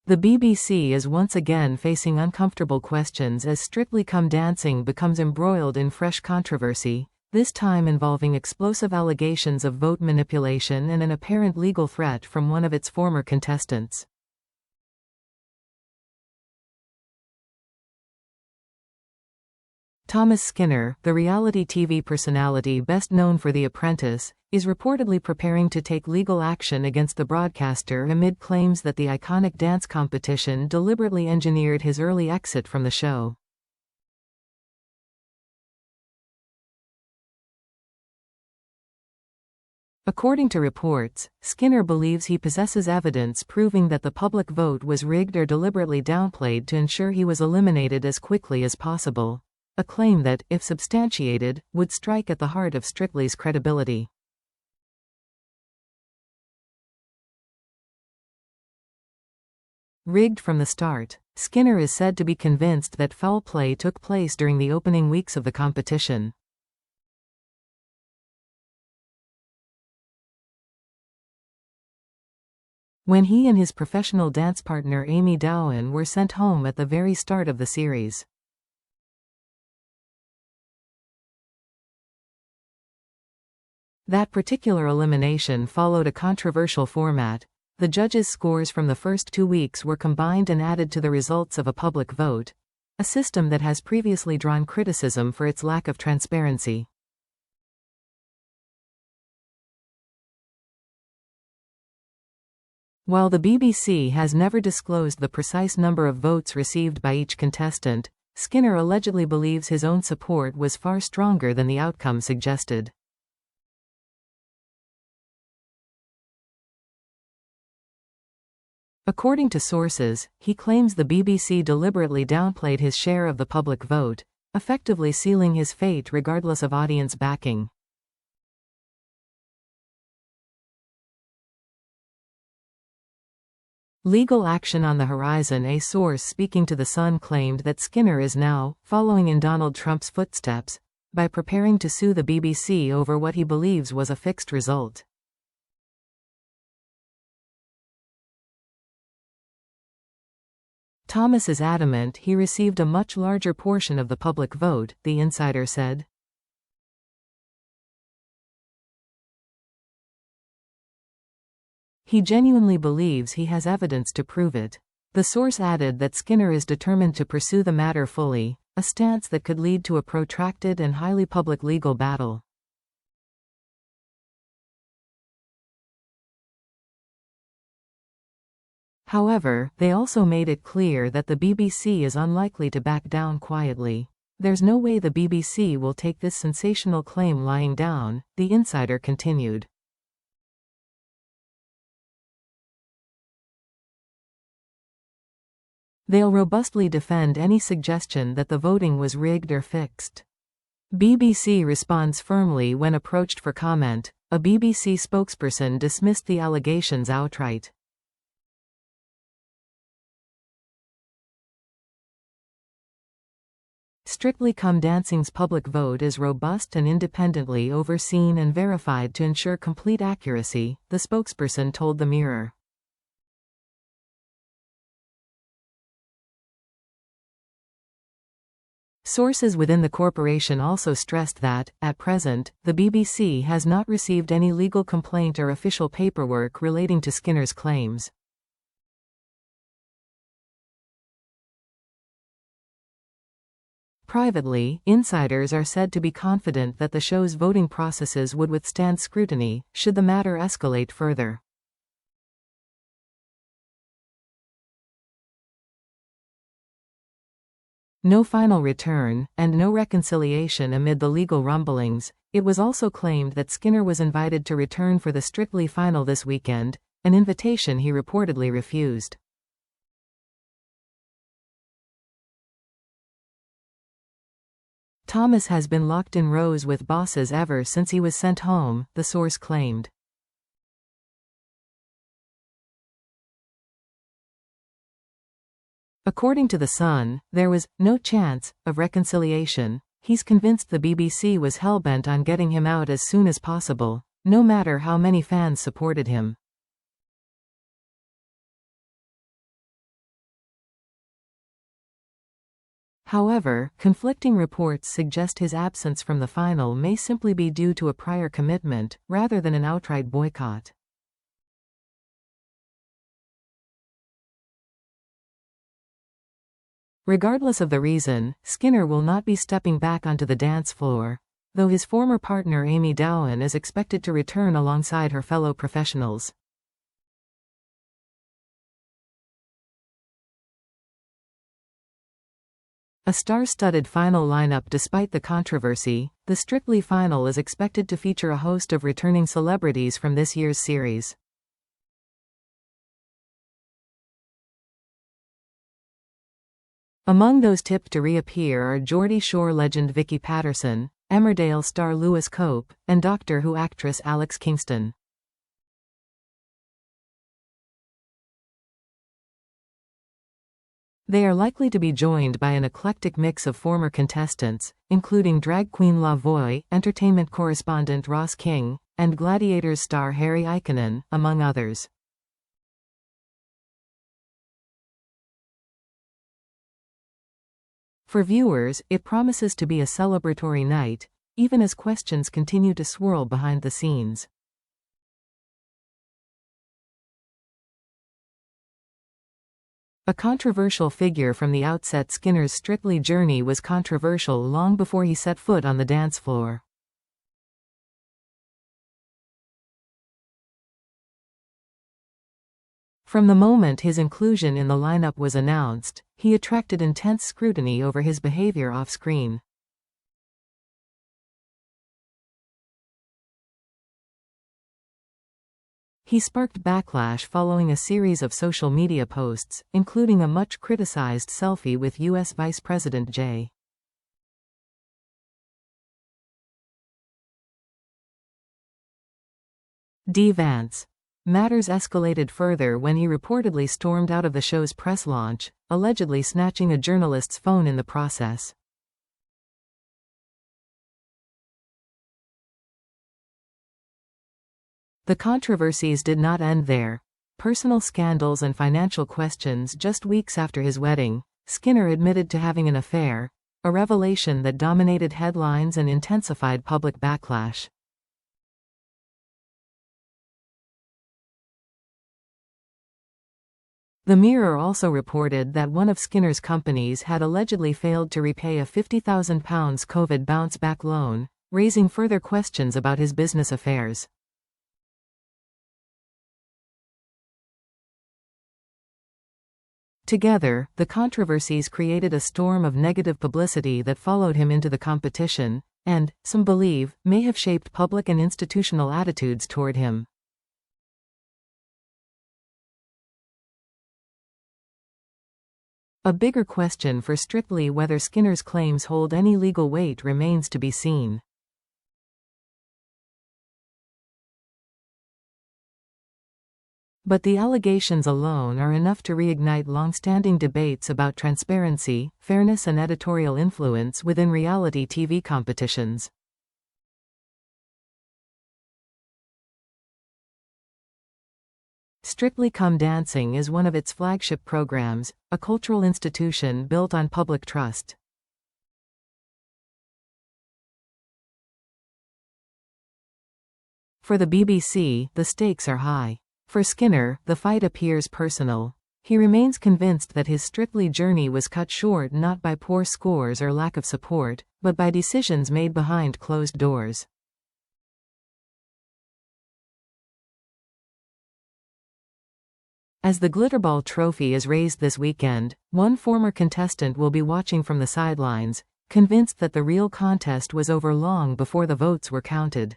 The BBC is once again facing uncomfortable questions as Strictly Come Dancing becomes embroiled in fresh controversy, this time involving explosive allegations of vote manipulation and an apparent legal threat from one of its former contestants. Thomas Skinner, the reality TV personality best known for The Apprentice, is reportedly preparing to take legal action against the broadcaster amid claims that the iconic dance competition deliberately engineered his early exit from the show. According to reports, Skinner believes he possesses evidence proving that the public vote was rigged or deliberately downplayed to ensure he was eliminated as quickly as possible. A claim that, if substantiated, would strike at the heart of Strictly's credibility. Rigged from the start, Skinner is said to be convinced that foul play took place during the opening weeks of the competition. When he and his professional dance partner Amy Dowen were sent home at the very start of the series. That particular elimination followed a controversial format. The judges' scores from the first 2 weeks were combined and added to the results of a public vote, a system that has previously drawn criticism for its lack of transparency. While the BBC has never disclosed the precise number of votes received by each contestant, Skinner allegedly believes his own support was far stronger than the outcome suggested. According to sources, he claims the BBC deliberately downplayed his share of the public vote, effectively sealing his fate regardless of audience backing. Legal action on the horizon. A source speaking to The Sun claimed that Skinner is now following in Donald Trump's footsteps by preparing to sue the BBC over what he believes was a fixed result. Thomas is adamant he received a much larger portion of the public vote, the insider said. He genuinely believes he has evidence to prove it. The source added that Skinner is determined to pursue the matter fully, a stance that could lead to a protracted and highly public legal battle. However, they also made it clear that the BBC is unlikely to back down quietly. There's no way the BBC will take this sensational claim lying down, the insider continued. They'll robustly defend any suggestion that the voting was rigged or fixed. BBC responds firmly when approached for comment. A BBC spokesperson dismissed the allegations outright. Strictly Come Dancing's public vote is robust and independently overseen and verified to ensure complete accuracy, the spokesperson told the Mirror. Sources within the corporation also stressed that, at present, the BBC has not received any legal complaint or official paperwork relating to Skinner's claims. Privately, insiders are said to be confident that the show's voting processes would withstand scrutiny, should the matter escalate further. No final return, and no reconciliation amid the legal rumblings. It was also claimed that Skinner was invited to return for the Strictly final this weekend, an invitation he reportedly refused. Thomas has been locked in rows with bosses ever since he was sent home, the source claimed. According to The Sun, there was no chance of reconciliation. He's convinced the BBC was hell-bent on getting him out as soon as possible, no matter how many fans supported him. However, conflicting reports suggest his absence from the final may simply be due to a prior commitment, rather than an outright boycott. Regardless of the reason, Skinner will not be stepping back onto the dance floor, though his former partner Amy Dowen is expected to return alongside her fellow professionals. A star-studded final lineup. Despite the controversy, the Strictly final is expected to feature a host of returning celebrities from this year's series. Among those tipped to reappear are Geordie Shore legend Vicky Patterson, Emmerdale star Lewis Cope, and Doctor Who actress Alex Kingston. They are likely to be joined by an eclectic mix of former contestants, including drag queen Lavoy, entertainment correspondent Ross King, and Gladiators star Harry Ikonen, among others. For viewers, it promises to be a celebratory night, even as questions continue to swirl behind the scenes. A controversial figure from the outset. Skinner's Strictly journey was controversial long before he set foot on the dance floor. From the moment his inclusion in the lineup was announced, he attracted intense scrutiny over his behavior off-screen. He sparked backlash following a series of social media posts, including a much criticized selfie with U.S. Vice President J. D. Vance. Matters escalated further when he reportedly stormed out of the show's press launch, allegedly snatching a journalist's phone in the process. The controversies did not end there. Personal scandals and financial questions. Just weeks after his wedding, Skinner admitted to having an affair, a revelation that dominated headlines and intensified public backlash. The Mirror also reported that one of Skinner's companies had allegedly failed to repay a £50,000 COVID bounce-back loan, raising further questions about his business affairs. Together, the controversies created a storm of negative publicity that followed him into the competition, and, some believe, may have shaped public and institutional attitudes toward him. A bigger question for Strictly whether Skinner's claims hold any legal weight remains to be seen. But the allegations alone are enough to reignite long-standing debates about transparency, fairness and editorial influence within reality TV competitions. Strictly Come Dancing is one of its flagship programs, a cultural institution built on public trust. For the BBC, the stakes are high. For Skinner, the fight appears personal. He remains convinced that his Strictly journey was cut short not by poor scores or lack of support, but by decisions made behind closed doors. As the Glitterball Trophy is raised this weekend, one former contestant will be watching from the sidelines, convinced that the real contest was over long before the votes were counted.